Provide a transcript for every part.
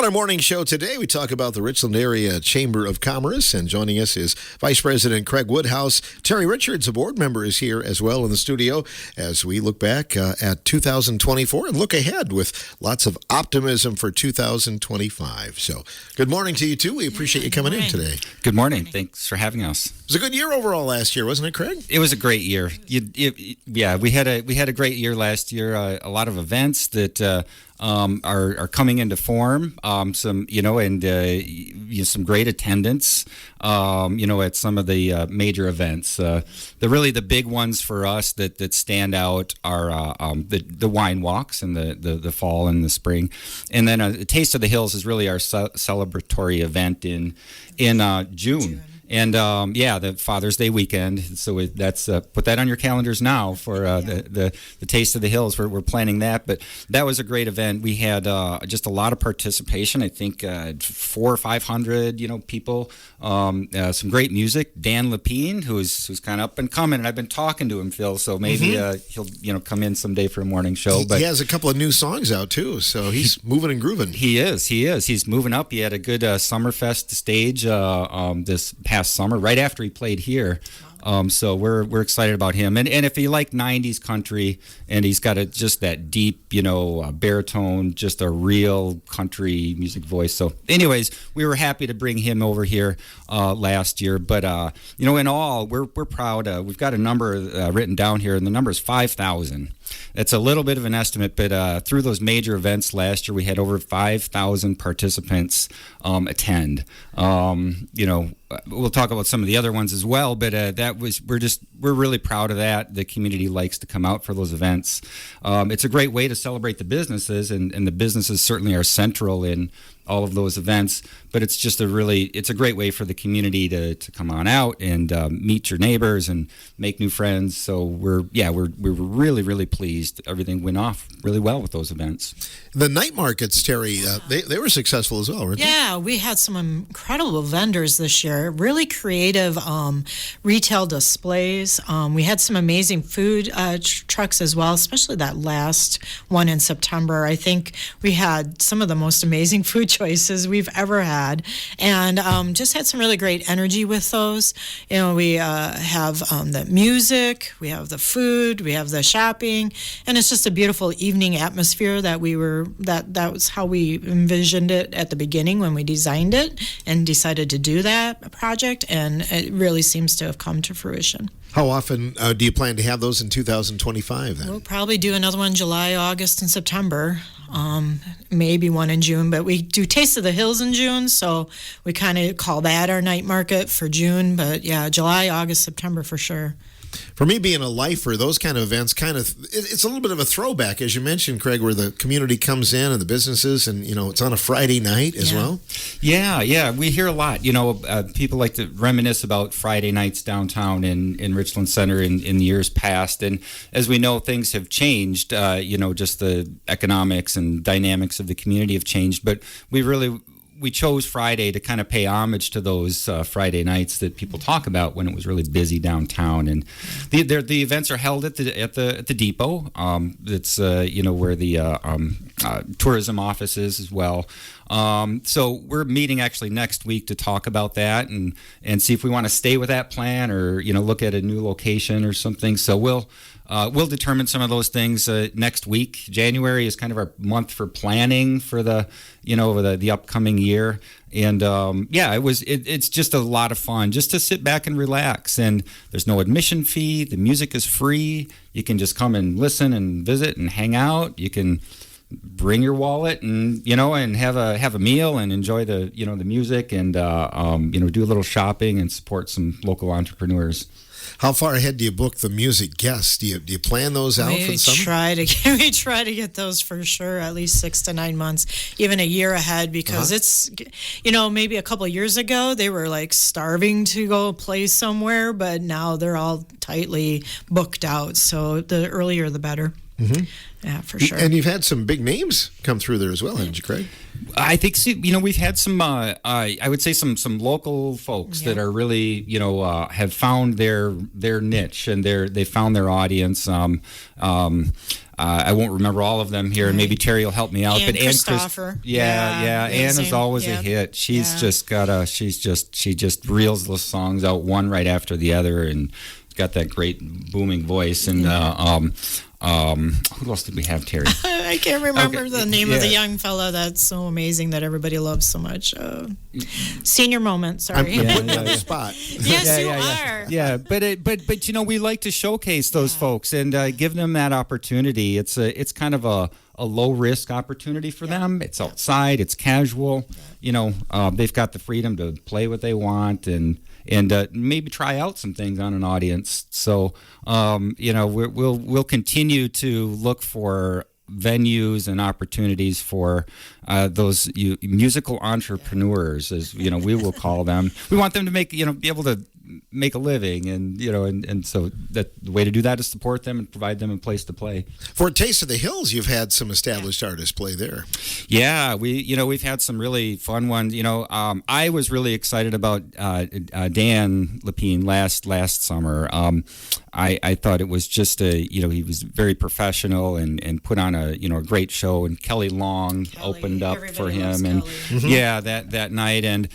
On our morning show today, we talk about the Richland Area Chamber of Commerce, and joining us is Vice President Craig Woodhouse. Teri Richards, a board member, is here as well in the studio as we look back at 2024 and look ahead with lots of optimism for 2025. So good morning to you, too. We appreciate you coming in today. Good morning. Thanks for having us. It was a good year overall last year, wasn't it, Craig? It was a great year. We had a great year last year. A lot of events that are coming into form. Some great attendance. At some of the major events. The big ones for us that stand out are the wine walks in the fall and the spring, and then Taste of the Hills is really our celebratory event in June. And the Father's Day weekend. So that's put that on your calendars now for the Taste of the Hills. We're planning that, but that was a great event. We had just a lot of participation. I think 400 or 500 people. Some great music. Dan Lapine, who's kind of up and coming, and I've been talking to him, Phil. So maybe he'll come in someday for a morning show. But he has a couple of new songs out too, so he's moving and grooving. He is. He's moving up. He had a good Summerfest stage this past summer, right after he played here. So we're excited about him. And if you like 90s country, and he's got just that deep, baritone, just a real country music voice. So anyways, we were happy to bring him over here last year. But, in all, we're proud. We've got a number written down here, and the number is 5,000. It's a little bit of an estimate, but through those major events last year, we had over 5,000 participants attend. We'll talk about some of the other ones as well, but we're really proud of that. The community likes to come out for those events. It's a great way to celebrate the businesses, and the businesses certainly are central in all of those events, but it's just it's a great way for the community to come on out and meet your neighbors and make new friends. So we're really, really pleased. Everything went off really well with those events. The night markets, Teri, they were successful as well, weren't they? Yeah, we had some incredible vendors this year, really creative retail displays. We had some amazing food trucks as well, especially that last one in September. I think we had some of the most amazing food choices we've ever had, and just had some really great energy with those. We have the music, we have the food, we have the shopping, and it's just a beautiful evening atmosphere that that was how we envisioned it at the beginning when we designed it and decided to do that project, and it really seems to have come to fruition. How often do you plan to have those in 2025 then? We'll probably do another one July, August, and September. Maybe one in June, but we do Taste of the Hills in June, so we kind of call that our night market for June. But yeah, July, August, September for sure. For me, being a lifer, those kind of events it's a little bit of a throwback, as you mentioned, Craig, where the community comes in and the businesses, and it's on a Friday night as well. Yeah, we hear a lot. People like to reminisce about Friday nights downtown in Richland Center in years past, and as we know, things have changed. Just the economics and dynamics of the community have changed, but we chose Friday to kind of pay homage to those Friday nights that people talk about when it was really busy downtown. And the events are held at the depot. It's where the tourism office is as well. So we're meeting actually next week to talk about that and see if we want to stay with that plan or look at a new location or something. So we'll determine some of those things next week. January is kind of our month for planning for the upcoming year, and it's just a lot of fun just to sit back and relax. And there's no admission fee. The music is free. You can just come and listen and visit and hang out. You can bring your wallet and have a meal and enjoy the music and do a little shopping and support some local entrepreneurs. How far ahead do you book the music guests? Do you plan those out for the summer? We try to get those for sure at least 6 to 9 months, even a year ahead, because it's, maybe a couple of years ago they were like starving to go play somewhere, but now they're all tightly booked out. So the earlier the better. Mm-hmm. Yeah, for sure. And you've had some big names come through there as well, haven't you, Craig? I think we've had some. I would say some local folks that are really have found their niche and they found their audience. I won't remember all of them here, and maybe Terry will help me out. And but Christopher. Ann is always a hit. She's just got she just reels those songs out one right after the other, and got that great booming voice. And who else did we have, Terry? I can't remember the name of the young fella that's so amazing that everybody loves so much. Senior moment, sorry. I'm putting you on the spot. Yes, you are. Yeah, but we like to showcase those folks and give them that opportunity. It's kind of a low risk opportunity for them. It's outside. It's casual. They've got the freedom to play what they want and maybe try out some things on an audience. So we'll continue to look for venues and opportunities for those musical entrepreneurs, as we will call them. We want them to be able to make a living, and so that the way to do that is support them and provide them a place to play. For Taste of the Hills, you've had some established artists play there. Yeah, we've had some really fun ones. I was really excited about Dan Lepine last summer. I thought it was just he was very professional and put on a great show, and Kelly Long opened up for him, and that night. And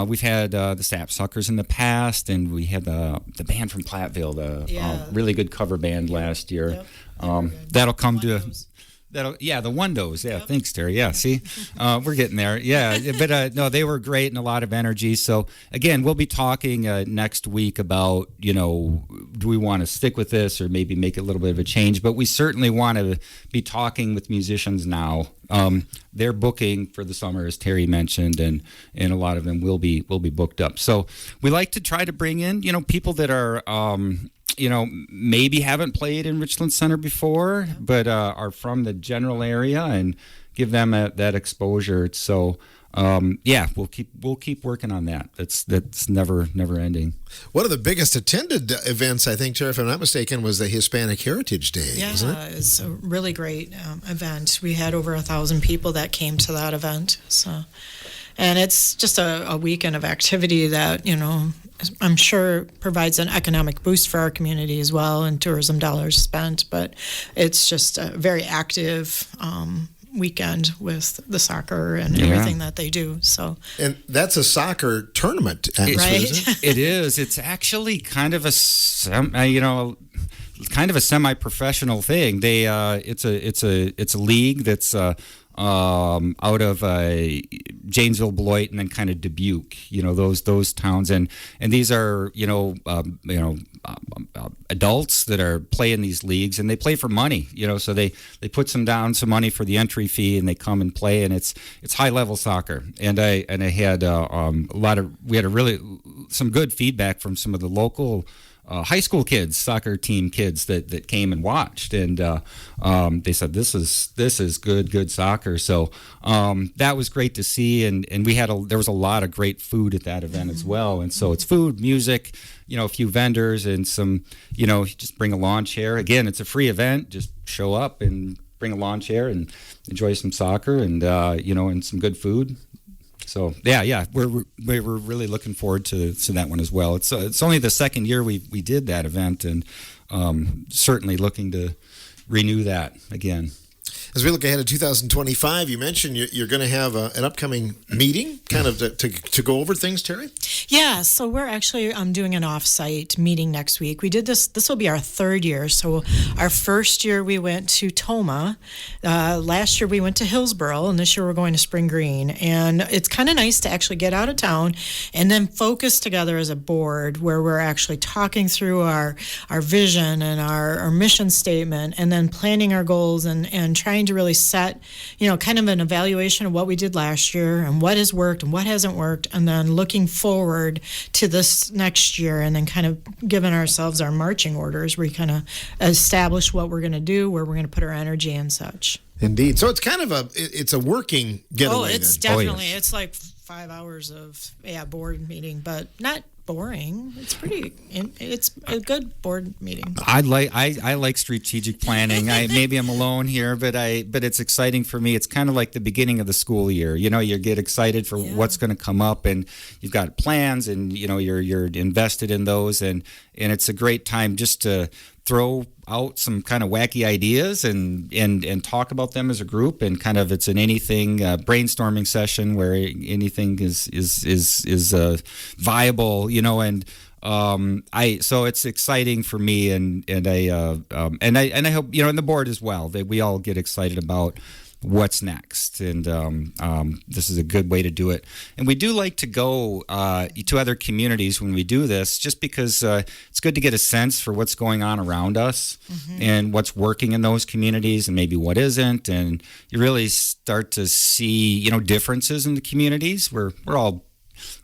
we've had the Sapsuckers in the past, and we had the band from Platteville, the really good cover band last year. That'll come to the Wondos. Yeah, thanks, Terry. Yeah, see, we're getting there. Yeah, but no, they were great and a lot of energy. So again, we'll be talking next week about do we want to stick with this or maybe make a little bit of a change? But we certainly want to be talking with musicians now. They're booking for the summer, as Terry mentioned, and a lot of them will be booked up. So we like to try to bring in people that are maybe haven't played in Richland Center before, but are from the general area, and give them that exposure. So we'll keep working on that. That's never ending. One of the biggest attended events, I think, Terry, if I'm not mistaken, was the Hispanic Heritage Day. Yeah, wasn't it? It's a really great event. We had over 1,000 people that came to that event. So, and it's just a weekend of activity that I'm sure provides an economic boost for our community as well, and tourism dollars spent. But it's just a very active weekend with the soccer and everything that they do. So, and that's a soccer tournament, atmosphere, right? Isn't it? It is. It's actually kind of a semi-professional thing. They it's a league that's out of Janesville, Beloit, and then kind of Dubuque. Those towns, and these are adults that are playing these leagues, and they play for money. So they put some money for the entry fee, and they come and play, and it's high level soccer. And I had we had some good feedback from some of the local high school kids, soccer team kids that came and watched, and they said this is good soccer. So that was great to see, and there was a lot of great food at that event as well. And so it's food, music, a few vendors, and some just bring a lawn chair. Again, it's a free event. Just show up and bring a lawn chair and enjoy some soccer and and some good food. So we're really looking forward to that one as well. It's only the second year we did that event, and certainly looking to renew that again. As we look ahead to 2025, you mentioned you're going to have an upcoming meeting, kind of to go over things, Terry? Yeah, so we're actually doing an off-site meeting next week. We did this. This will be our third year. So our first year we went to Toma. Last year we went to Hillsboro, and this year we're going to Spring Green. And it's kind of nice to actually get out of town and then focus together as a board, where we're actually talking through our vision and our mission statement, and then planning our goals and trying to really set, kind of an evaluation of what we did last year and what has worked and what hasn't worked, and then looking forward to this next year, and then kind of giving ourselves our marching orders. We kind of establish what we're going to do, where we're going to put our energy and such. Indeed. So it's kind of a working getaway. Oh, it's then. definitely. Yes. It's like 5 hours of board meeting, but not boring. It's a good board meeting. I like strategic planning. Maybe I'm alone here, but it's exciting for me. It's kind of like the beginning of the school year. You get excited for what's going to come up, and you've got plans, and you're invested in those, and it's a great time just to throw out some kind of wacky ideas and talk about them as a group, and kind of it's an anything brainstorming session where anything is viable, and so it's exciting for me, and I hope, and the board as well, that we all get excited about what's next, and this is a good way to do it. And we do like to go to other communities when we do this, just because it's good to get a sense for what's going on around us, and what's working in those communities and maybe what isn't, and you really start to see differences in the communities. We're all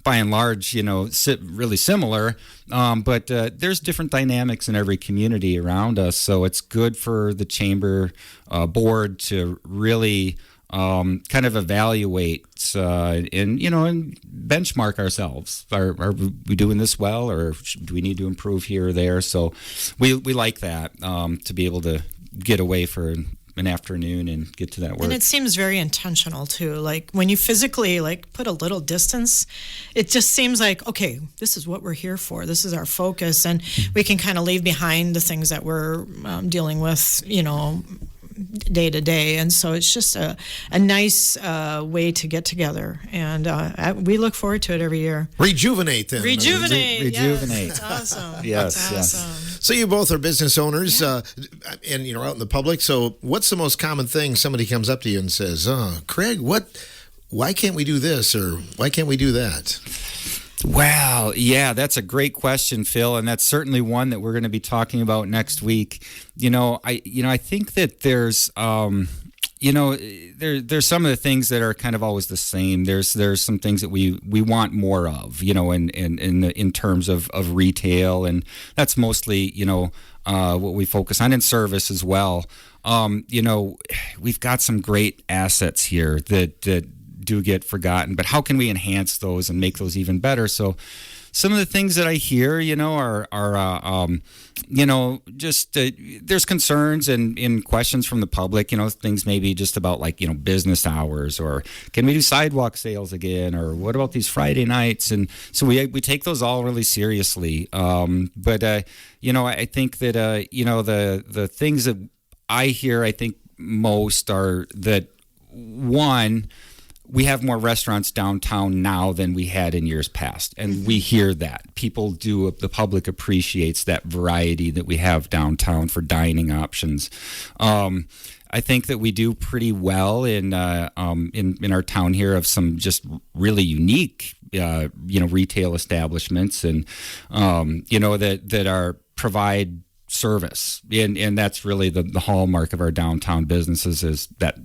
by and large, really similar, but there's different dynamics in every community around us. So it's good for the chamber board to really kind of evaluate and benchmark ourselves. Are we doing this well, or do we need to improve here or there? So we like that, to be able to get away for an afternoon and get to that work. And it seems very intentional too. Like when you physically put a little distance, it just seems like, okay, this is what we're here for. This is our focus, and we can kind of leave behind the things that we're dealing with, day to day. And so it's just a nice way to get together, and we look forward to it every year. Rejuvenate then. Rejuvenate. Rejuvenate. Yes, that's awesome. Yes, that's yes. awesome. So you both are business owners, and out in the public. So what's the most common thing somebody comes up to you and says, Craig, why can't we do this, or why can't we do that? Wow. Yeah, that's a great question, Phil, and that's certainly one that we're going to be talking about next week. I think that there's there's some of the things that are kind of always the same. There's some things that we want more of, in terms of retail, and that's mostly what we focus on, in service as well. We've got some great assets here that do get forgotten, but how can we enhance those and make those even better? So some of the things that I hear, are there's concerns and questions from the public, things maybe just about business hours, or can we do sidewalk sales again, or what about these Friday nights? And so we take those all really seriously. But I think that, the things that I hear, I think most are that, one, we have more restaurants downtown now than we had in years past. And we hear that. The public appreciates that variety that we have downtown for dining options. I think that we do pretty well in our town here of some just really unique, retail establishments, and, that provide service, and that's really the hallmark of our downtown businesses, is that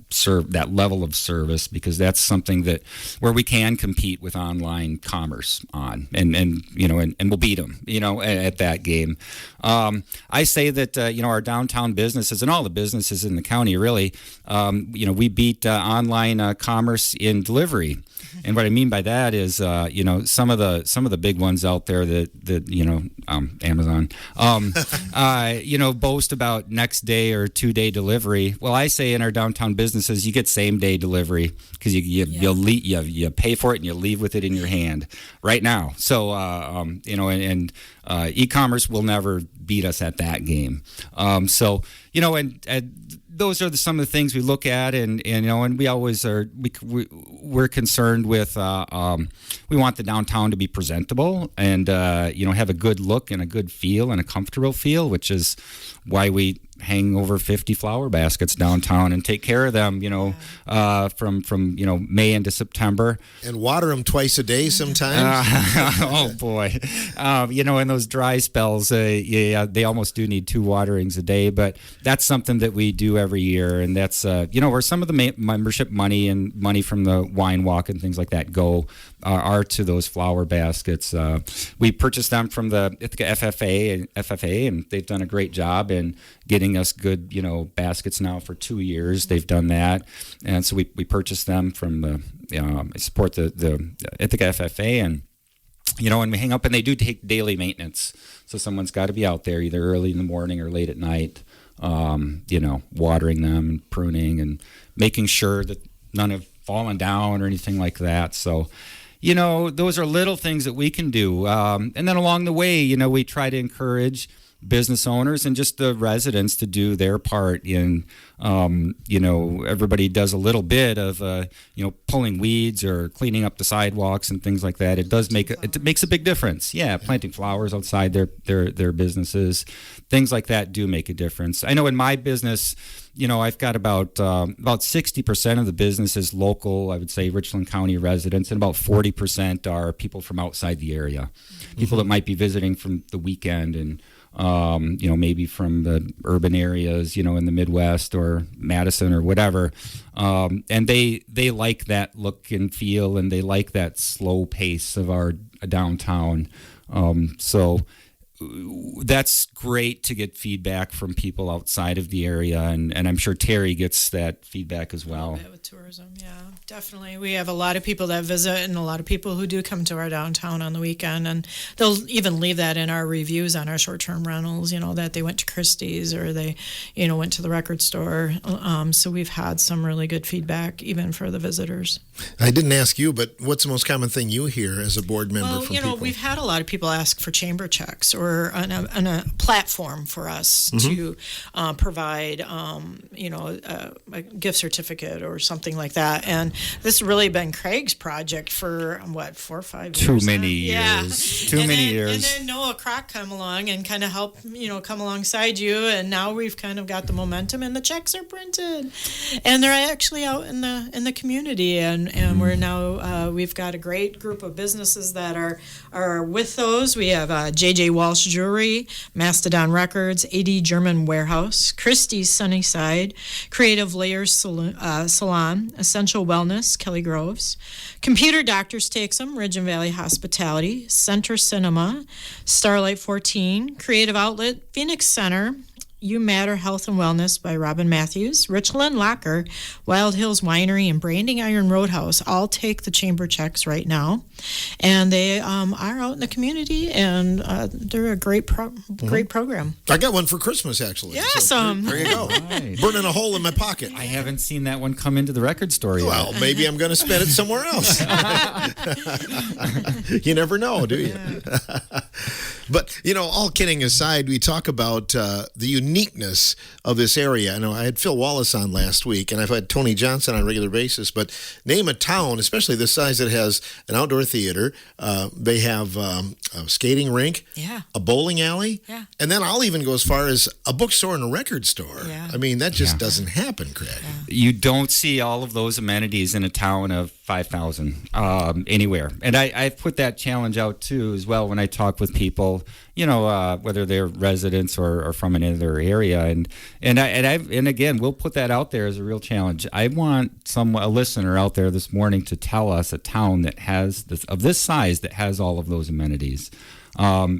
level of service, because that's something that where we can compete with online commerce on, and we'll beat them at that game. I say that our downtown businesses, and all the businesses in the county, really, we beat online commerce in delivery. And what I mean by that is, some of the big ones out there that Amazon, boast about next day or 2-day delivery. Well, I say in our downtown businesses, you get same day delivery, because you pay for it and you leave with it in your hand right now. So e-commerce will never beat us at that game. Those are some of the things we look at, and we always are. We're concerned with. We want the downtown to be presentable, and have a good look and a good feel and a comfortable feel, which is why we hang over 50 flower baskets downtown and take care of them, from May into September. And water them twice a day sometimes. Oh boy, in those dry spells, they almost do need 2 waterings a day. But that's something that we do every year, and that's where some of the membership money and money from the wine walk and things like that go are to those flower baskets. We purchased them from the Ithaca FFA, and they've done a great job in getting us good, baskets now for 2 years. They've done that, and so we purchased them from the support the Ithaca FFA, and and we hang up, and they do take daily maintenance. So someone's got to be out there either early in the morning or late at night, watering them and pruning and making sure that none have fallen down or anything like that. So, those are little things that we can do. And then along the way, we try to encourage business owners and just the residents to do their part in, everybody does a little bit of, pulling weeds or cleaning up the sidewalks and things like that. It makes a big difference. Yeah, planting flowers outside their businesses, things like that do make a difference. I know in my business, I've got about 60% of the business is local, I would say Richland County residents, and about 40% are people from outside the area, people that might be visiting from the weekend and, maybe from the urban areas, in the Midwest or Madison or whatever. And they like that look and feel, and they like that slow pace of our downtown. So that's great to get feedback from people outside of the area, and I'm sure Teri gets that feedback as well. With tourism, yeah, definitely. We have a lot of people that visit and a lot of people who do come to our downtown on the weekend, and they'll even leave that in our reviews on our short-term rentals, that they went to Christie's or they, went to the record store. So we've had some really good feedback even for the visitors. I didn't ask you, but what's the most common thing you hear as a board member from people? We've had a lot of people ask for chamber checks or on a platform for us to provide, a gift certificate or something like that. And this has really been Craig's project for, 4 or 5 years? Too many years. Too many years. And then Noah Kroc come along and kind of help, come alongside you. And now we've kind of got the momentum, and the checks are printed. And they're actually out in the community. And we're now, we've got a great group of businesses that are with those. We have J.J. Walsh Jewelry, Mastodon Records, AD German Warehouse, Christie's Sunnyside, Creative Layers Salon, Essential Wellness, Kelly Groves, Computer Doctors Takes 'em, Ridge and Valley Hospitality, Center Cinema, Starlight 14, Creative Outlet, Phoenix Center, You Matter Health and Wellness by Robin Matthews, Richland Locker, Wild Hills Winery, and Branding Iron Roadhouse all take the chamber checks right now. And they are out in the community, and they're a great program. I got one for Christmas, actually. Yeah, so there you go. Right. Burning a hole in my pocket. I haven't seen that one come into the record store yet. Well, maybe I'm going to spend it somewhere else. You never know, do you? Yeah. But, all kidding aside, we talk about the uniqueness of this area. I know I had Phil Wallace on last week, and I've had Tony Johnson on a regular basis, but name a town, especially this size, that has an outdoor theater. They have a skating rink, a bowling alley, and then I'll even go as far as a bookstore and a record store. Yeah. I mean, that just doesn't happen, Craig. Yeah. You don't see all of those amenities in a town of 5,000 anywhere. And I've put that challenge out, too, as well, when I talk with people, whether they're residents or from another area. And again, we'll put that out there as a real challenge. I want a listener out there this morning to tell us a town that has of this size that has all of those amenities. I'm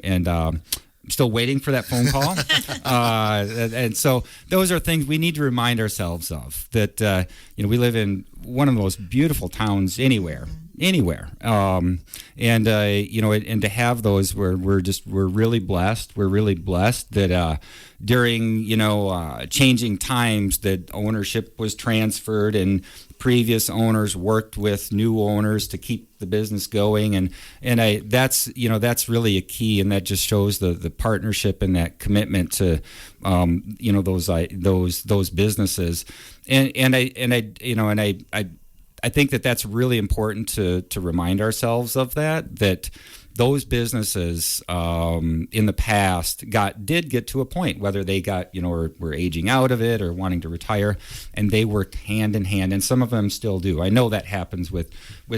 still waiting for that phone call. And so those are things we need to remind ourselves of, that, we live in one of the most beautiful towns anywhere. And to have those, we're really blessed. We're really blessed that during changing times, that ownership was transferred and previous owners worked with new owners to keep the business going, and that's really a key, and that just shows the partnership and that commitment to those businesses, and I think that's really important to remind ourselves of that those businesses in the past did get to a point, whether they got, were aging out of it or wanting to retire, and they worked hand in hand, and some of them still do. I know that happens with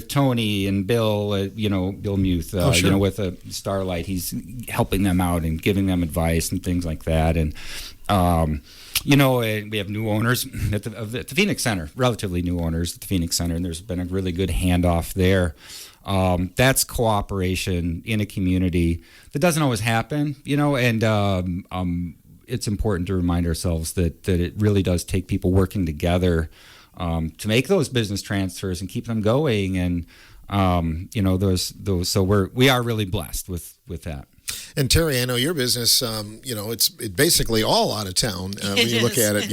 Tony and Bill, Bill Muth, sure. With Starlight. He's helping them out and giving them advice and things like that, and we have new owners at the Phoenix Center, relatively new owners at the Phoenix Center, and there's been a really good handoff there. That's cooperation in a community that doesn't always happen, and it's important to remind ourselves that it really does take people working together to make those business transfers and keep them going, and those. So we are really blessed with that. And Terry, I know your business, it's basically all out of town when you look at it,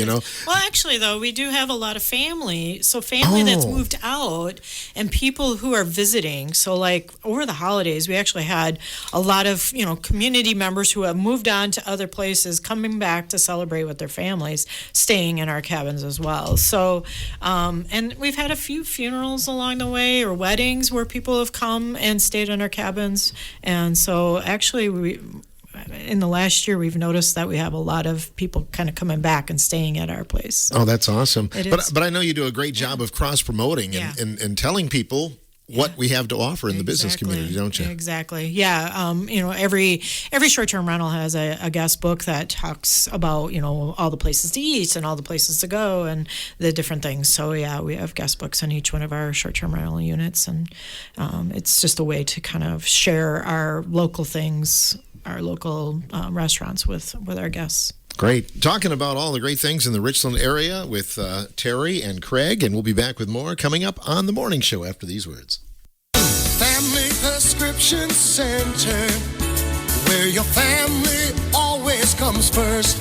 Well, actually, though, we do have a lot of family. So family that's moved out and people who are visiting. So like over the holidays, we actually had a lot of, community members who have moved on to other places coming back to celebrate with their families, staying in our cabins as well. So, and we've had a few funerals along the way or weddings where people have come and stayed in our cabins. And so actually in the last year, we've noticed that we have a lot of people kind of coming back and staying at our place. So oh, that's awesome. But I know you do a great job of cross-promoting and telling people what we have to offer in the business community, don't you? Exactly. Yeah. Every short-term rental has a guest book that talks about, all the places to eat and all the places to go and the different things. So, yeah, we have guest books on each one of our short-term rental units. And it's just a way to kind of share our local things, our local restaurants with our guests. Great. Talking about all the great things in the Richland area with Terry and Craig, and we'll be back with more coming up on The Morning Show after these words. Family Prescription Center, where your family always comes first.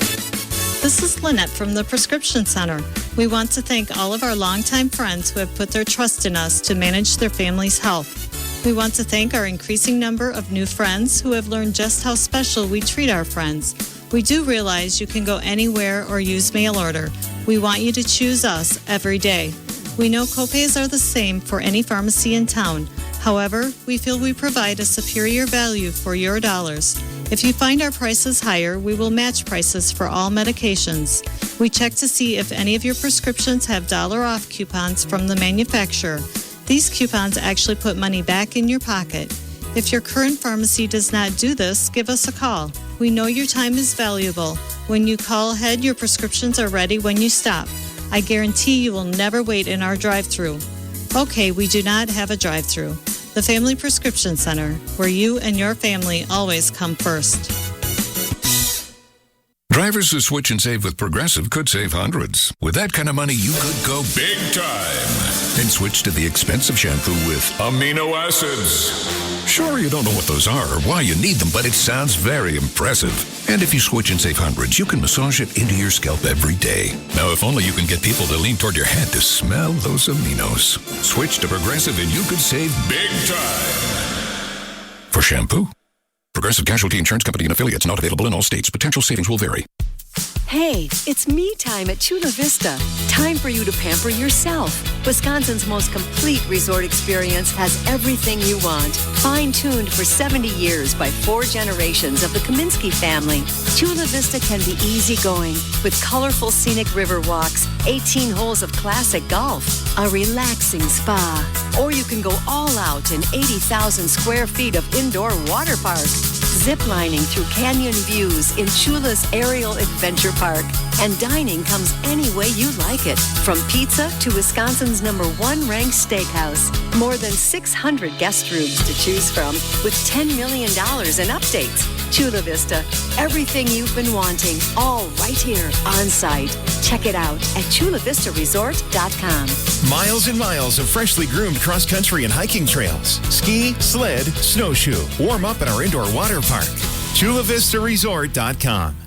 This is Lynette from the Prescription Center. We want to thank all of our longtime friends who have put their trust in us to manage their family's health. We want to thank our increasing number of new friends who have learned just how special we treat our friends. We do realize you can go anywhere or use mail order. We want you to choose us every day. We know copays are the same for any pharmacy in town. However, we feel we provide a superior value for your dollars. If you find our prices higher, we will match prices for all medications. We check to see if any of your prescriptions have dollar off coupons from the manufacturer. These coupons actually put money back in your pocket. If your current pharmacy does not do this, give us a call. We know your time is valuable. When you call ahead, your prescriptions are ready when you stop. I guarantee you will never wait in our drive-thru. Okay, we do not have a drive-thru. The Family Prescription Center, where you and your family always come first. Drivers who switch and save with Progressive could save hundreds. With that kind of money, you could go big time and switch to the expensive shampoo with amino acids. Sure, you don't know what those are or why you need them, but it sounds very impressive. And if you switch and save hundreds, you can massage it into your scalp every day. Now, if only you can get people to lean toward your head to smell those aminos. Switch to Progressive and you could save big time. For shampoo, Progressive Casualty Insurance Company and affiliates, not available in all states. Potential savings will vary. Hey, it's me time at Chula Vista. Time for you to pamper yourself. Wisconsin's most complete resort experience has everything you want. Fine-tuned for 70 years by 4 generations of the Kaminsky family. Chula Vista can be easygoing with colorful scenic river walks, 18 holes of classic golf, a relaxing spa. Or you can go all out in 80,000 square feet of indoor water park. Ziplining through canyon views in Chula's Aerial Adventure Park. And dining comes any way you like it. From pizza to Wisconsin's #1 ranked steakhouse. More than 600 guest rooms to choose from with $10 million in updates. Chula Vista, everything you've been wanting, all right here on site. Check it out at chulavistaresort.com. Miles and miles of freshly groomed cross-country and hiking trails. Ski, sled, snowshoe. Warm up at our indoor water park. chulavistaresort.com.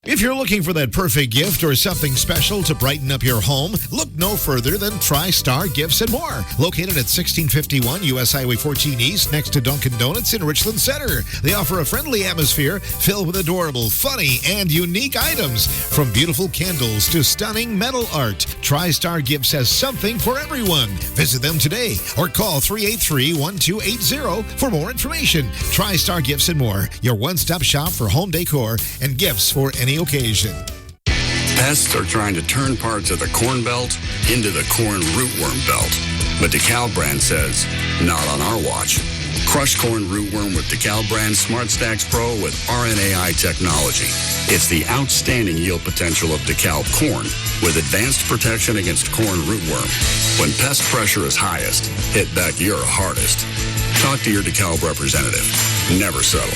If you're looking for that perfect gift or something special to brighten up your home, look no further than TriStar Gifts and More. Located at 1651 U.S. Highway 14 East next to Dunkin' Donuts in Richland Center. They offer a friendly atmosphere filled with adorable, funny, and unique items. From beautiful candles to stunning metal art, TriStar Gifts has something for everyone. Visit them today or call 383-1280 for more information. TriStar Gifts and More, your one-stop shop for home decor and gifts for any occasion. Pests are trying to turn parts of the corn belt into the corn rootworm belt. But DeKalb brand says, not on our watch. Crush corn rootworm with DeKalb brand Smart Stacks Pro with RNAi technology. It's the outstanding yield potential of DeKalb corn with advanced protection against corn rootworm. When pest pressure is highest, hit back your hardest. Talk to your DeKalb representative. Never settle.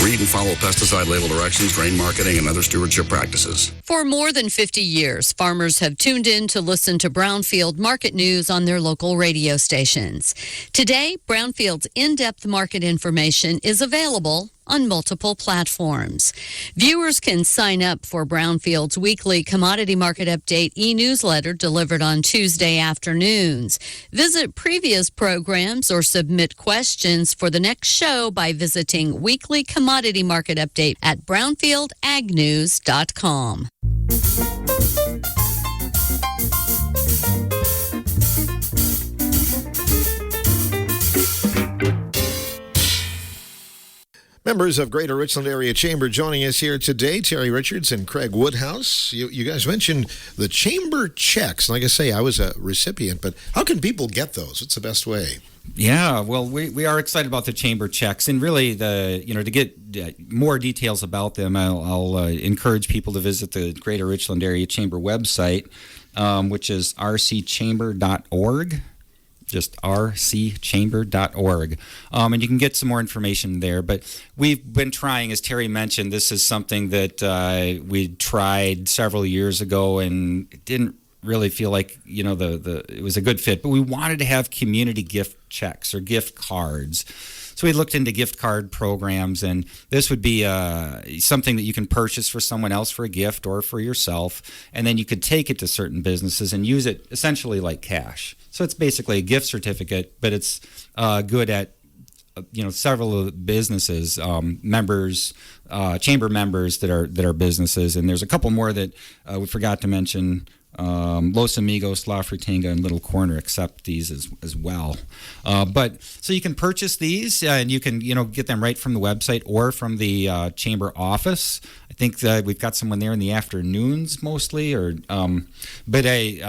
Read and follow pesticide label directions, grain marketing, and other stewardship practices. For more than 50 years, farmers have tuned in to listen to Brownfield market news on their local radio stations. Today, Brownfield's in-depth market information is available on multiple platforms. Viewers can sign up for Brownfield's weekly commodity market update e-newsletter delivered on Tuesday afternoons. Visit previous programs or submit questions for the next show by visiting Weekly Commodity Market Update at brownfieldagnews.com. Members of Greater Richland Area Chamber joining us here today, Teri Richards and Craig Woodhouse. You guys mentioned the chamber checks. Like I say, I was a recipient, but how can people get those? What's the best way? Yeah, well, we are excited about the chamber checks, and really to get more details about them, I'll encourage people to visit the Greater Richland Area Chamber website, which is rcchamber.org. Just rcchamber.org. And you can get some more information there. But we've been trying, as Teri mentioned, this is something that we tried several years ago and it didn't really feel like, it was a good fit. But we wanted to have community gift checks or gift cards. So we looked into gift card programs, and this would be something that you can purchase for someone else for a gift or for yourself, and then you could take it to certain businesses and use it essentially like cash. So it's basically a gift certificate, but it's good at several of the businesses, members, chamber members that are businesses, and there's a couple more that we forgot to mention. Los Amigos, La Frutinga, and Little Corner accept these as well. But so you can purchase these, and you can get them right from the website or from the chamber office. I think that we've got someone there in the afternoons mostly, so they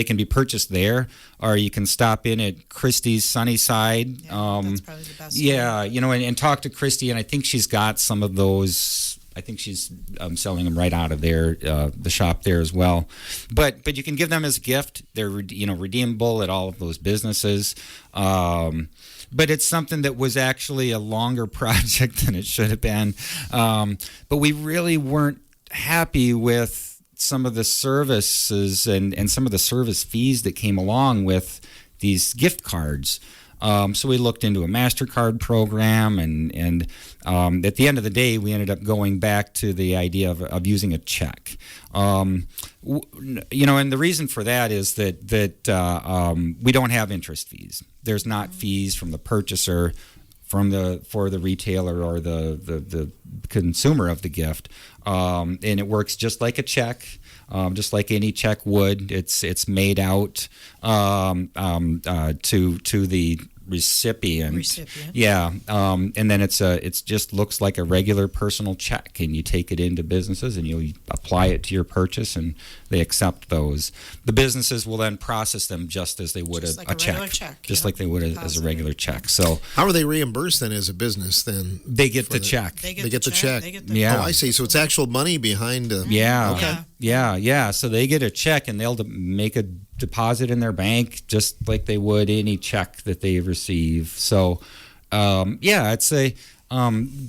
can be purchased there, or you can stop in at Christie's Sunnyside. That's probably the best. Yeah, and talk to Christy, and I think she's got some of those. I think she's selling them right out of there, the shop there as well. But you can give them as a gift. They're redeemable at all of those businesses. But it's something that was actually a longer project than it should have been. But we really weren't happy with some of the services and some of the service fees that came along with these gift cards. So we looked into a MasterCard program, and at the end of the day, we ended up going back to the idea of using a check. And the reason for that is that we don't have interest fees. There's not fees from the purchaser for the retailer or the consumer of the gift, and it works just like a check. Just like any check would, it's made out to the recipient. Yeah, and then it's just looks like a regular personal check, and you take it into businesses and you apply it to your purchase, and they accept those. The businesses will then process them just as they would Just a like a check, regular check, just yeah. like they would as a regular check. So How are they reimbursed then as a business then? they get the check. They They get the check. They get the Yeah. Oh, I see. So it's actual money behind. Yeah. Okay. Yeah. So they get a check, and they'll make a deposit in their bank just like they would any check that they receive. So, it's a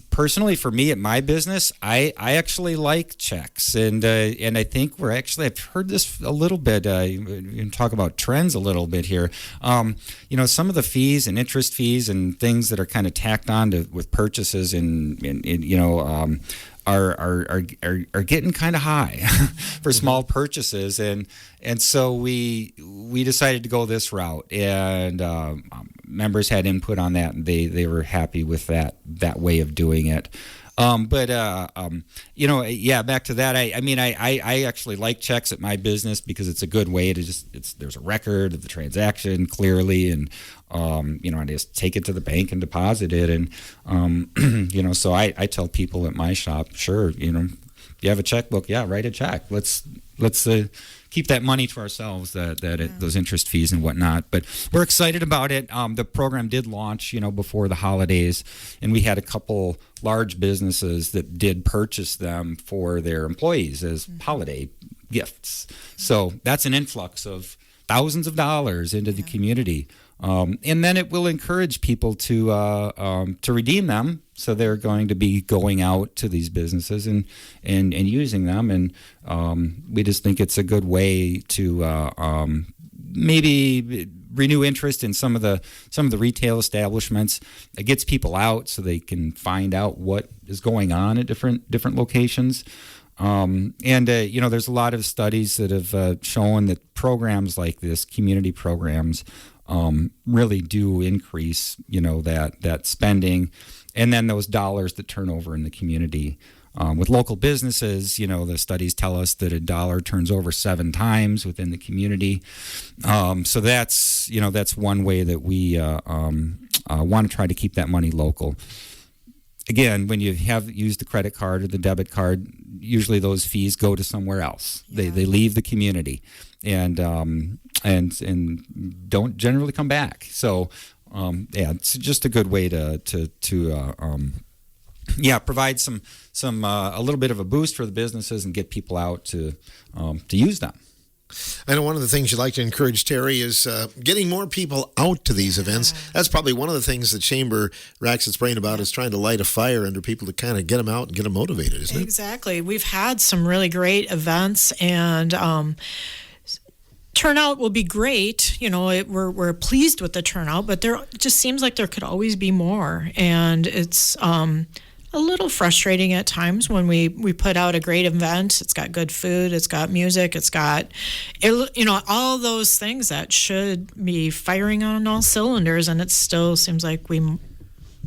personally for me at my business, I actually like checks, and I think I've heard this a little bit. We can talk about trends a little bit here. Some of the fees and interest fees and things that are kind of tacked on with purchases are getting kind of high for small purchases, and so we decided to go this route, and members had input on that, and they were happy with that way of doing it. Back to that. I actually like checks at my business because it's a good way to there's a record of the transaction clearly, and I just take it to the bank and deposit it, and so I tell people at my shop, sure, you have a checkbook, write a check. Let's keep that money to ourselves, those interest fees and whatnot. But we're excited about it. The program did launch, before the holidays, and we had a couple large businesses that did purchase them for their employees as holiday gifts. So that's an influx of thousands of dollars into the community. And then it will encourage people to redeem them. So they're going to be going out to these businesses and using them. And we just think it's a good way to maybe renew interest in some of the retail establishments. It gets people out so they can find out what is going on at different locations. There's a lot of studies that have shown that programs like this, community programs, really do increase, that spending, and then those dollars that turn over in the community. With local businesses, the studies tell us that a dollar turns over 7 times within the community. So that's one way that we want to try to keep that money local. Again, when you have used the credit card or the debit card, usually those fees go to somewhere else. Yeah. They leave the community and don't generally come back. So it's just a good way to provide some a little bit of a boost for the businesses and get people out to use them. I know one of the things you'd like to encourage, Terry, is getting more people out to these events. That's probably one of the things the Chamber racks its brain about, is trying to light a fire under people to kind of get them out and get them motivated, isn't it? Exactly. We've had some really great events, and turnout will be great. We're pleased with the turnout, but it just seems like there could always be more. And it's a little frustrating at times when we put out a great event. It's got good food, it's got music, it's got, all those things that should be firing on all cylinders, and it still seems like we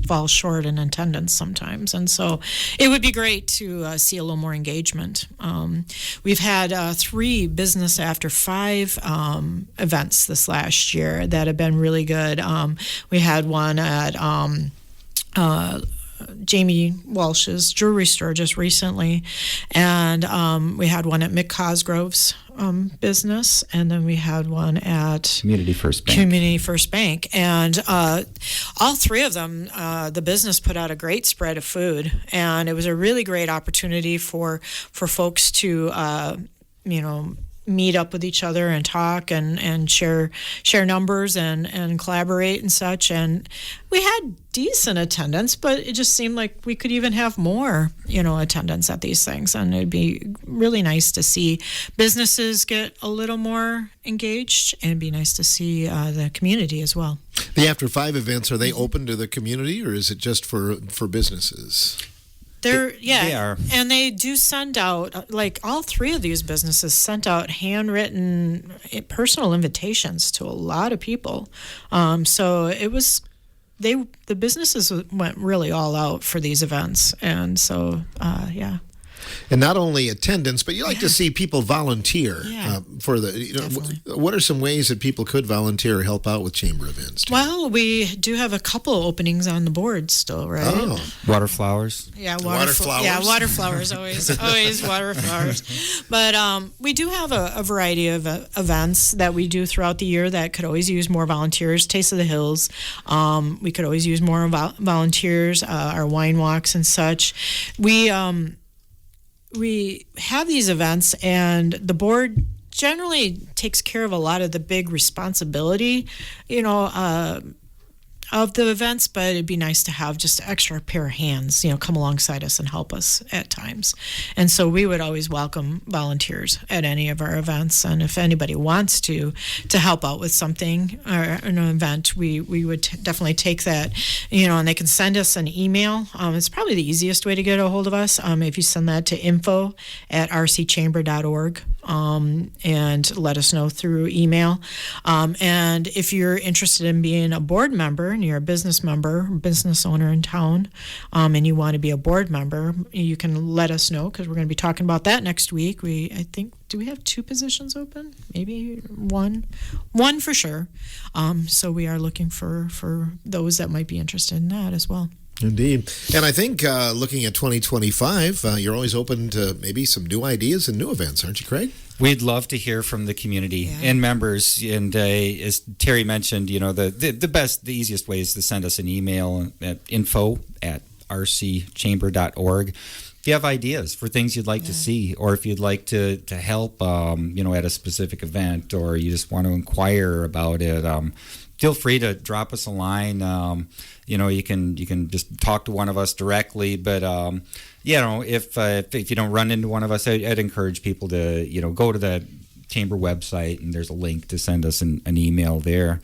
fall short in attendance sometimes. And so it would be great to see a little more engagement. We've had 3 Business After 5 events this last year that have been really good. We had one at Jamie Walsh's jewelry store just recently, and we had one at Mick Cosgrove's business, and then we had one at Community First Bank. And all 3 of them, the business put out a great spread of food, and it was a really great opportunity for folks to meet up with each other and talk and share numbers and collaborate and such. And we had decent attendance, but it just seemed like we could even have more, attendance at these things. And it'd be really nice to see businesses get a little more engaged, and it'd be nice to see the community as well. The After 5 events, are they open to the community, or is it just for businesses? They are. And they do send out, like all 3 of these businesses sent out handwritten personal invitations to a lot of people. So it was, the businesses went really all out for these events. And so, And not only attendance, but you like to see people volunteer for the. What are some ways that people could volunteer or help out with Chamber events? Well, we do have a couple openings on the board still, right? Oh, water flowers. Yeah, water flowers. Yeah, water flowers always water flowers. But we do have a variety of events that we do throughout the year that could always use more volunteers. Taste of the Hills, we could always use more volunteers. Our wine walks and such. We have these events, and the board generally takes care of a lot of the big responsibility, of the events, but it'd be nice to have just an extra pair of hands, come alongside us and help us at times. And so we would always welcome volunteers at any of our events. And if anybody wants to help out with something or an event, we would definitely take that, and they can send us an email. It's probably the easiest way to get a hold of us. If you send that to info@rcchamber.org, and let us know through email. And if you're interested in being a board member, and you're a business member, business owner in town, and you want to be a board member, you can let us know, because we're going to be talking about that next week. I think, do we have 2 positions open? Maybe one for sure. So we are looking for those that might be interested in that as well. Indeed. And I think looking at 2025, you're always open to maybe some new ideas and new events, aren't you, Craig? We'd love to hear from the community and members. And as Terry mentioned, the easiest way is to send us an email at info@rcchamber.org. if you have ideas for things you'd like to see, or if you'd like to help, at a specific event, or you just want to inquire about it, feel free to drop us a line. You can just talk to one of us directly. But if you don't run into one of us, I'd encourage people to go to the Chamber website, and there's a link to send us an email there.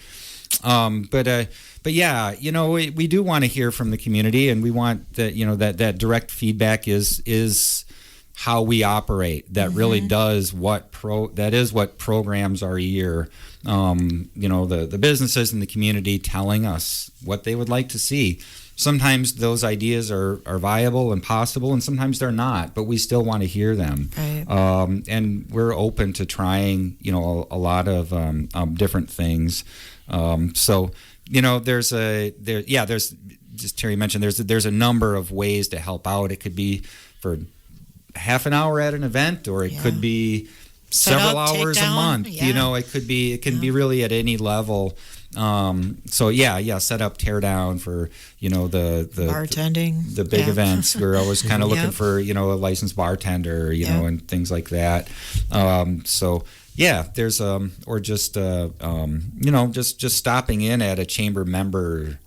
But yeah, we do want to hear from the community, and we want that direct feedback is how we operate. That really does what programs our year. The businesses in the community telling us what they would like to see. Sometimes those ideas are viable and possible, and sometimes they're not, but we still want to hear them. Right. And we're open to trying, a lot of different things. There's just Terry mentioned there's a number of ways to help out. It could be for half an hour at an event, or it could be several hours a month. Yeah. It can be really at any level. Set up, tear down for the bartending, the big events. We're always kind of looking for a licensed bartender, and things like that. There's or just just stopping in at a chamber member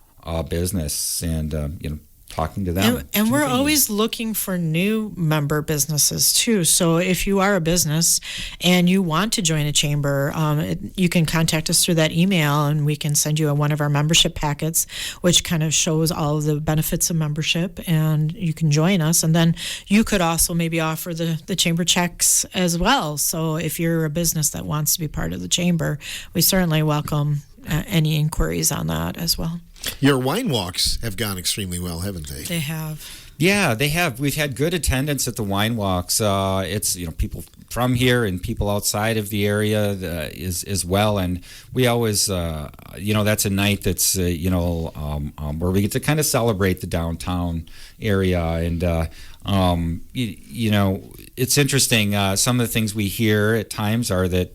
business and talking to them. And we're always looking for new member businesses too. So if you are a business and you want to join a chamber, you can contact us through that email, and we can send you one of our membership packets, which kind of shows all of the benefits of membership, and you can join us. And then you could also maybe offer the chamber checks as well. So if you're a business that wants to be part of the chamber, we certainly welcome any inquiries on that as well. Your wine walks have gone extremely well, haven't they? They have. Yeah, they have. We've had good attendance at the wine walks. It's people from here and people outside of the area as well. And we always, that's a night that's where we get to kind of celebrate the downtown area. And it's interesting. Some of the things we hear at times are that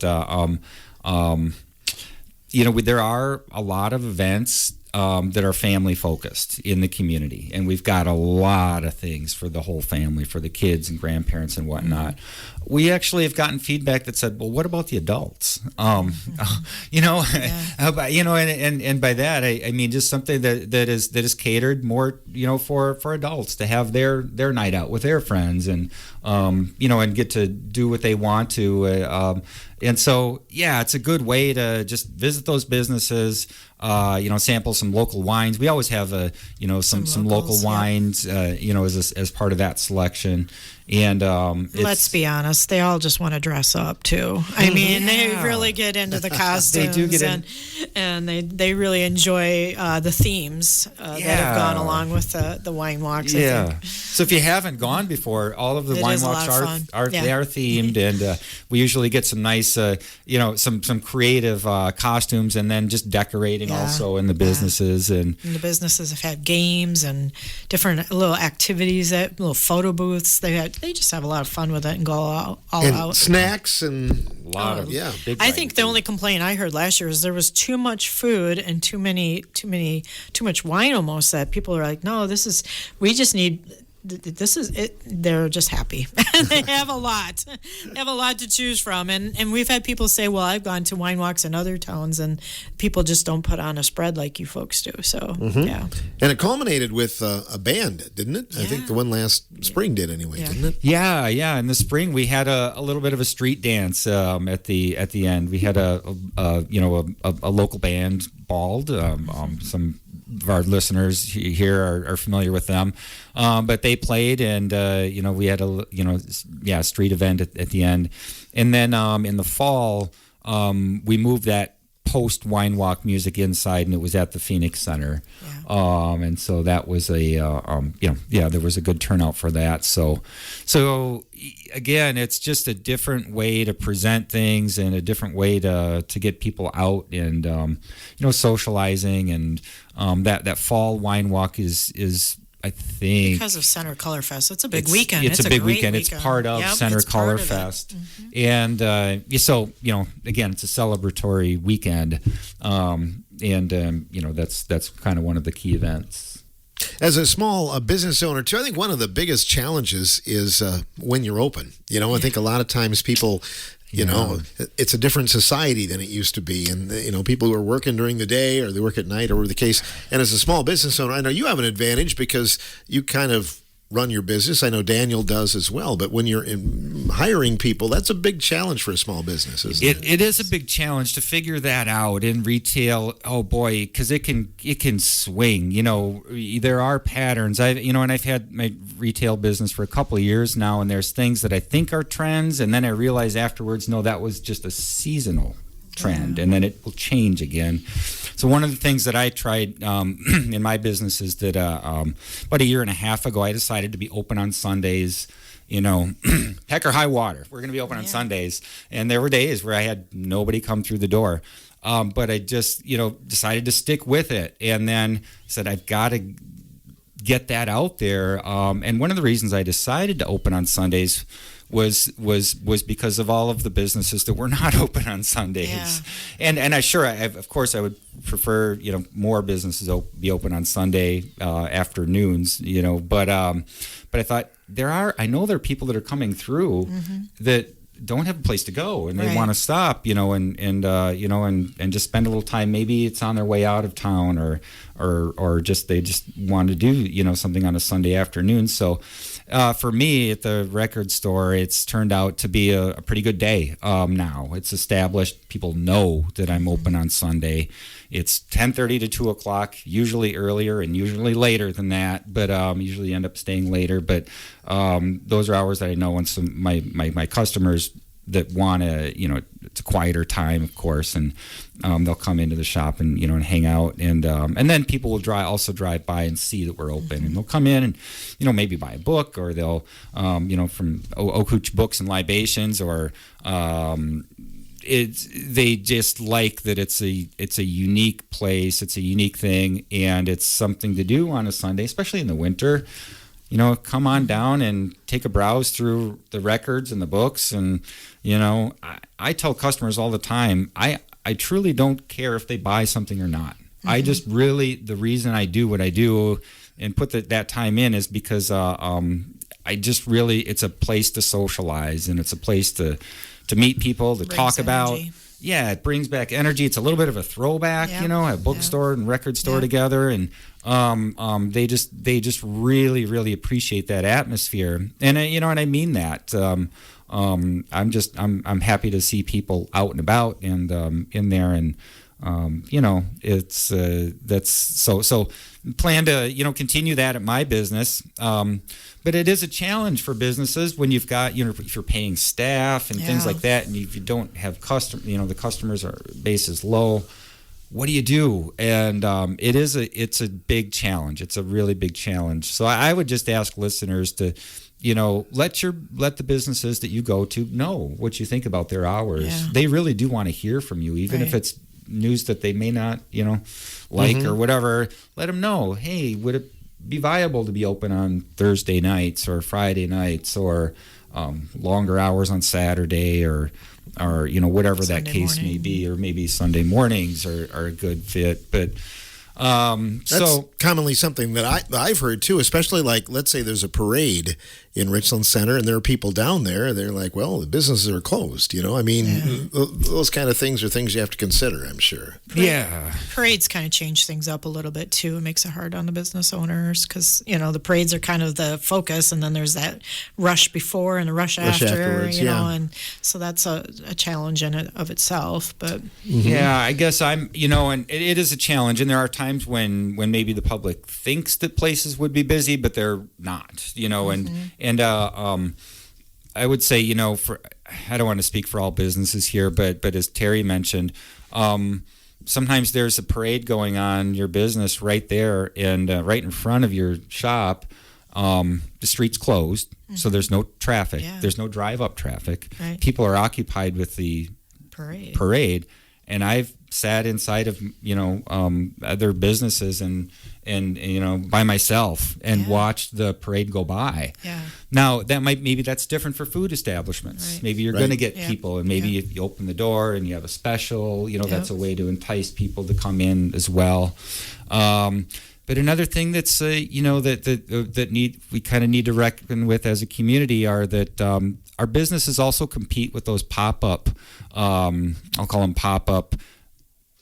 there are a lot of events that are family focused in the community, and we've got a lot of things for the whole family, for the kids and grandparents and whatnot. We actually have gotten feedback that said, "Well, what about the adults?" And by that I mean just something that is catered more, for adults to have their night out with their friends and and get to do what they want to. And so, it's a good way to just visit those businesses, sample some local wines. We always have some local wines, as part of that selection. And let's be honest, they all just want to dress up too. I mean, they really get into the costumes. They do get and they really enjoy the themes that have gone along with the wine walks. I think. So if you haven't gone before, all of the wine walks are themed, and we usually get some nice, some creative costumes, and then just decorating also in the businesses. And the businesses have had games and different little activities, little photo booths. They just have a lot of fun with it and go all out. Snacks and a lot of big I think the only complaint I heard last year was there was too much food and too much wine almost, that people are like, no, we just need. This is it. They're just happy. They have a lot. They have a lot to choose from, and we've had people say, "Well, I've gone to wine walks in other towns, and people just don't put on a spread like you folks do." So, and it culminated with a band, didn't it? I think the one last spring did anyway, didn't it? Yeah. In the spring, we had a little bit of a street dance at the end. We had a local band, Bald. Some of our listeners here are familiar with them, but they played, and we had a street event at the end, and then in the fall we moved that post wine walk music inside, and it was at the Phoenix Center, and so that was there was a good turnout for that. So again, it's just a different way to present things and a different way to get people out and socializing, and that fall wine walk is I think because of Center Color Fest. It's a big weekend. It's a big weekend. It's part of Center Color Fest, and so again, it's a celebratory weekend, and that's kind of one of the key events. As a small business owner, too, I think one of the biggest challenges is when you're open. I think a lot of times people, it's a different society than it used to be. And, people who are working during the day or they work at night or whatever the case. And as a small business owner, I know you have an advantage because you kind of run your business. I know Daniel does as well. But when you're hiring people, that's a big challenge for a small business, isn't it? It is a big challenge to figure that out in retail. Oh boy, because it can swing. There are patterns. I've had my retail business for a couple of years now, and there's things that I think are trends, and then I realize afterwards, no, that was just a seasonal trend, and then it will change again. So one of the things that I tried in my business is that about a year and a half ago, I decided to be open on Sundays. Heck or high water, we're going to be open on Sundays. And there were days where I had nobody come through the door. But I just, decided to stick with it. And then said, I've got to get that out there. And one of the reasons I decided to open on Sundays was because of all of the businesses that were not open on Sundays. And of course I would prefer, more businesses be open on Sunday afternoons, but I thought I know there are people that are coming through that don't have a place to go and they want to stop, and just spend a little time. Maybe it's on their way out of town or just they just want to do, something on a Sunday afternoon. So for me at the record store, it's turned out to be a pretty good day now. It's established. People know that I'm open on Sunday. It's 10:30 to 2 o'clock, usually earlier and usually later than that, but usually end up staying later. But those are hours that I know when my customers that want it's a quieter time, of course, and they'll come into the shop and and hang out, and then people will also drive by and see that we're open, and they'll come in and maybe buy a book, or they'll from Okuch Books and Libations, or they just like that it's a unique place, it's a unique thing, and it's something to do on a Sunday, especially in the winter. Come on down and take a browse through the records and the books. And, I tell customers all the time, I truly don't care if they buy something or not. I just really, the reason I do what I do and put that time in is because I just really, it's a place to socialize, and it's a place to meet people, to talk about. Yeah, it brings back energy. It's a little bit of a throwback, a bookstore and record store together, and they just really, really appreciate that atmosphere, and and I mean that. I'm happy to see people out and about and in there, and it's that's so plan to continue that at my business. But it is a challenge for businesses when you've got if you're paying staff and things like that, and if you don't have the customers base is low. What do you do? And it's a big challenge. It's a really big challenge. So I would just ask listeners to let the businesses that you go to know what you think about their hours. Yeah. They really do want to hear from you, even if it's news that they may not like or whatever. Let them know, hey, would it be viable to be open on Thursday nights or Friday nights, or longer hours on Saturday, or whatever Sunday that case may be, or maybe Sunday mornings are a good fit. But that's commonly something that I've heard too, especially like, let's say there's a parade in Richland Center and there are people down there. They're like, well, the businesses are closed. Those kind of things are things you have to consider, I'm sure. Parades kind of change things up a little bit too. It makes it hard on the business owners because, the parades are kind of the focus, and then there's that rush before and the rush afterwards, and so that's a challenge in it of itself. But I guess and it is a challenge, and there are times when maybe the public thinks that places would be busy, but they're not, and I would say, I don't want to speak for all businesses here, but as Teri mentioned, sometimes there's a parade going on your business right there, and right in front of your shop. The street's closed, so there's no traffic. Yeah. There's no drive-up traffic. Right. People are occupied with the parade, and I've sat inside of other businesses and by myself and watched the parade go by. Yeah. Now maybe that's different for food establishments. Right. Maybe you're going to get people, and maybe if you open the door and you have a special, that's a way to entice people to come in as well. But another thing that's we kind of need to reckon with as a community are that our businesses also compete with those pop-up, I'll call them pop-up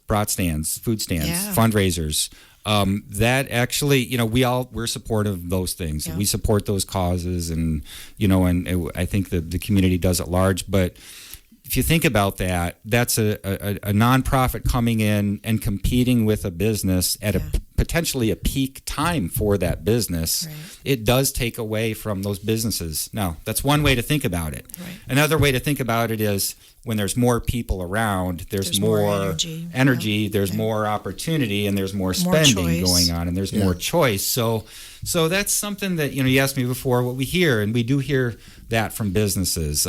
brat stands, food stands, fundraisers. That actually, we're supportive of those things. Yeah. We support those causes, and I think the community does at large. But if you think about that, that's a nonprofit coming in and competing with a business at potentially a peak time for that business. Right. It does take away from those businesses. Now, that's one way to think about it. Right. Another way to think about it is when there's more people around, there's more energy, there's more opportunity, and there's more spending going on, and there's more choice. So that's something that, you asked me before what we hear, and we do hear that from businesses,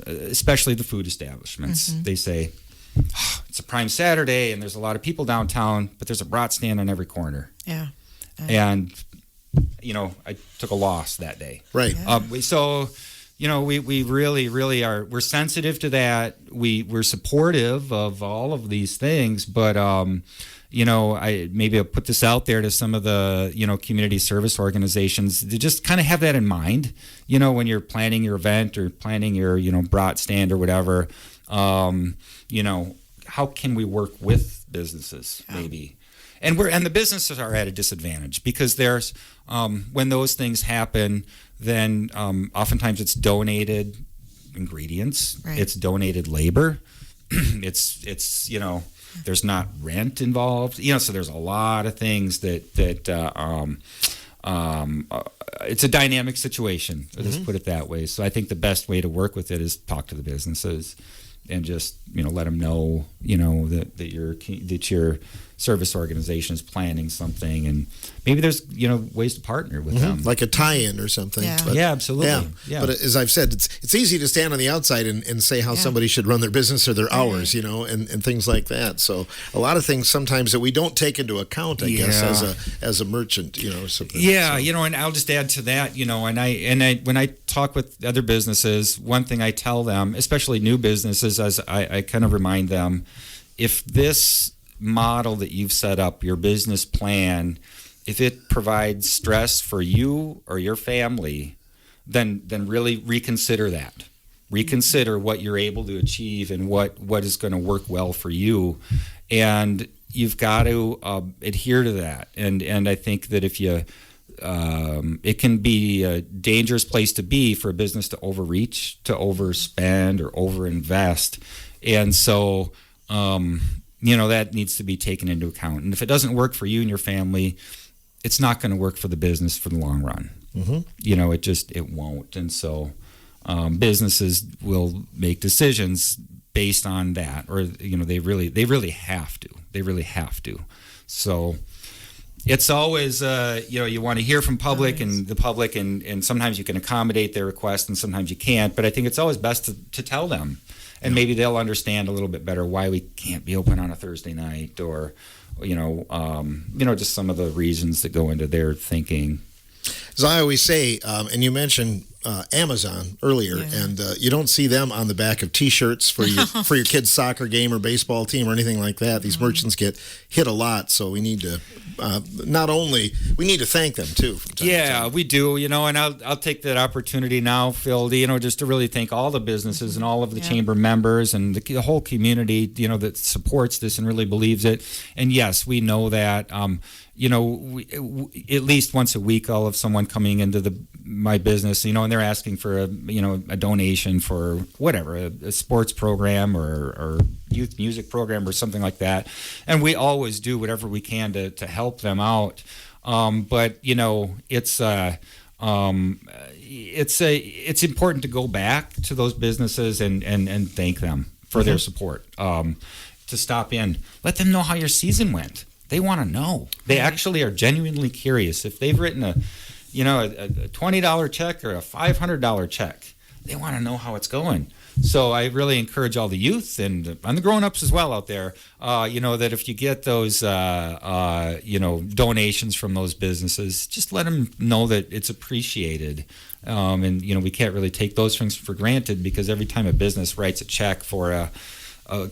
especially the food establishments. Mm-hmm. They say, it's a prime Saturday and there's a lot of people downtown, but there's a brat stand on every corner. Yeah. And, I took a loss that day. Right. We really are, we're sensitive to that. We're supportive of all of these things, but, I'll put this out there to some of the, community service organizations to just kind of have that in mind, when you're planning your event or planning your, brat stand or whatever, how can we work with businesses maybe? And the businesses are at a disadvantage because there's, when those things happen, then oftentimes it's donated ingredients, it's donated labor, it's there's not rent involved, so there's a lot of things that it's a dynamic situation. Let's put it that way. So I think the best way to work with it is talk to the businesses and just let them know that your service organization is planning something, and maybe there's ways to partner with them, like a tie-in or something. Yeah, absolutely. Yeah. But as I've said, it's easy to stand on the outside and say how somebody should run their business or their hours, and things like that. So a lot of things sometimes that we don't take into account, I guess, as a merchant, something. Yeah, so. And I'll just add to that, and I when I talk with other businesses, one thing I tell them, especially new businesses, as I kind of remind them, if this model that you've set up, your business plan, if it provides stress for you or your family, then really reconsider that. Reconsider what you're able to achieve and what is going to work well for you. And you've got to adhere to that. And I think that if you it can be a dangerous place to be for a business to overreach, to overspend or overinvest. And so that needs to be taken into account. And if it doesn't work for you and your family, it's not going to work for the business for the long run. Mm-hmm. It won't. And so businesses will make decisions based on that, or they really have to. They really have to. So it's always you want to hear from public and the public, and sometimes you can accommodate their requests and sometimes you can't. But I think it's always best to tell them. And maybe they'll understand a little bit better why we can't be open on a Thursday night, or, just some of the reasons that go into their thinking. As I always say, and you mentioned Amazon earlier, and you don't see them on the back of T-shirts for your kid's soccer game or baseball team or anything like that. These merchants get hit a lot, so we need to we need to thank them too. From time to time. We do. And I'll take that opportunity now, Phil, just to really thank all the businesses and all of the chamber members and the whole community, that supports this and really believes it. And yes, we know that. At least once a week, I'll have someone coming into my business, and they're asking for a donation for whatever, a sports program or youth music program or something like that. And we always do whatever we can to help them out. But it's important to go back to those businesses and thank them for their support. To stop in, let them know how your season went. They want to know. They actually are genuinely curious. If they've written a $20 check or a $500 check, they want to know how it's going. So I really encourage all the youth and the grown-ups as well out there, that if you get those, donations from those businesses, just let them know that it's appreciated. And we can't really take those things for granted, because every time a business writes a check for a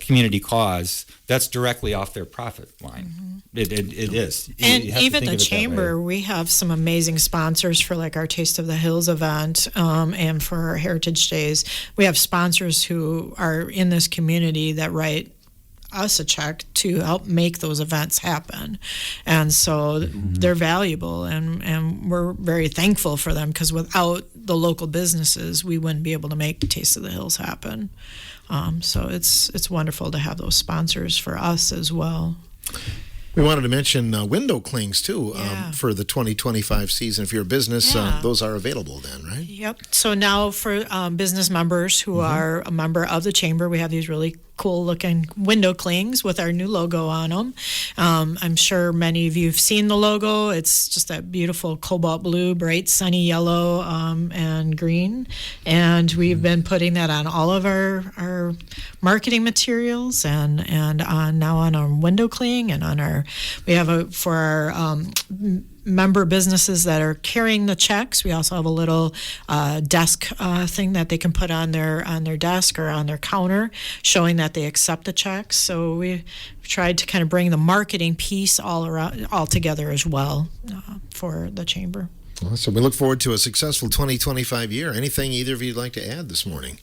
community cause, that's directly off their profit line. It is. And You have to even think the of it that chamber, way. we have some amazing sponsors for like our Taste of the Hills event, and for our Heritage Days. We have sponsors who are in this community that write us a check to help make those events happen. And so they're valuable, and we're very thankful for them, because without the local businesses, we wouldn't be able to make Taste of the Hills happen. So it's wonderful to have those sponsors for us as well. We wanted to mention window clings too, Yeah. for the 2025 season. If you're a business, Yeah. those are available then, right? Yep. So now for business members who are a member of the chamber, we have these really cool looking window clings with our new logo on them. I'm sure many of you have seen the logo. It's just that beautiful cobalt blue, bright sunny yellow, and green. And we've been putting that on all of our marketing materials, and on now on our window cling, and on our, we have for our member businesses that are carrying the checks. We also have a little desk thing that they can put on their desk or on their counter, showing that they accept the checks. So we've tried to kind of bring the marketing piece all together as well, for the chamber. So we look forward to a successful 2025 year. Anything either of you'd like to add this morning?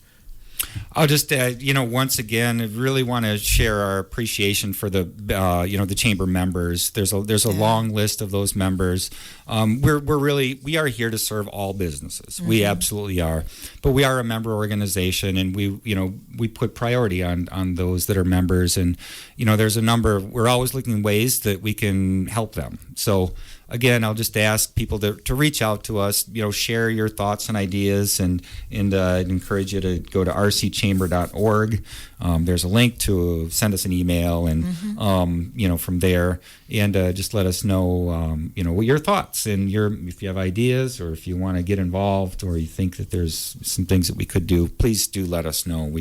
I'll just, once again, I really want to share our appreciation for the, the chamber members. There's a long list of those members. We are here to serve all businesses. We absolutely are. But we are a member organization, and we put priority on those that are members. And, there's a number, we're always looking ways that we can help them. So, again, I'll just ask people to reach out to us, share your thoughts and ideas, and I'd encourage you to go to rcchamber.org. There's a link to send us an email, and from there, and just let us know, what your thoughts and if you have ideas, or if you want to get involved, or you think that there's some things that we could do. Please do let us know.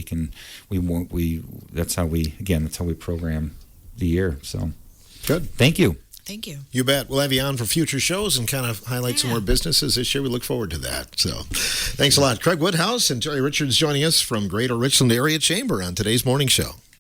That's how we program the year. So Good. Thank you. Thank you. You bet. We'll have you on for future shows and kind of highlight some more businesses this year. We look forward to that. So thanks a lot. Craig Woodhouse and Teri Richards joining us from Greater Richland Area Chamber on today's morning show.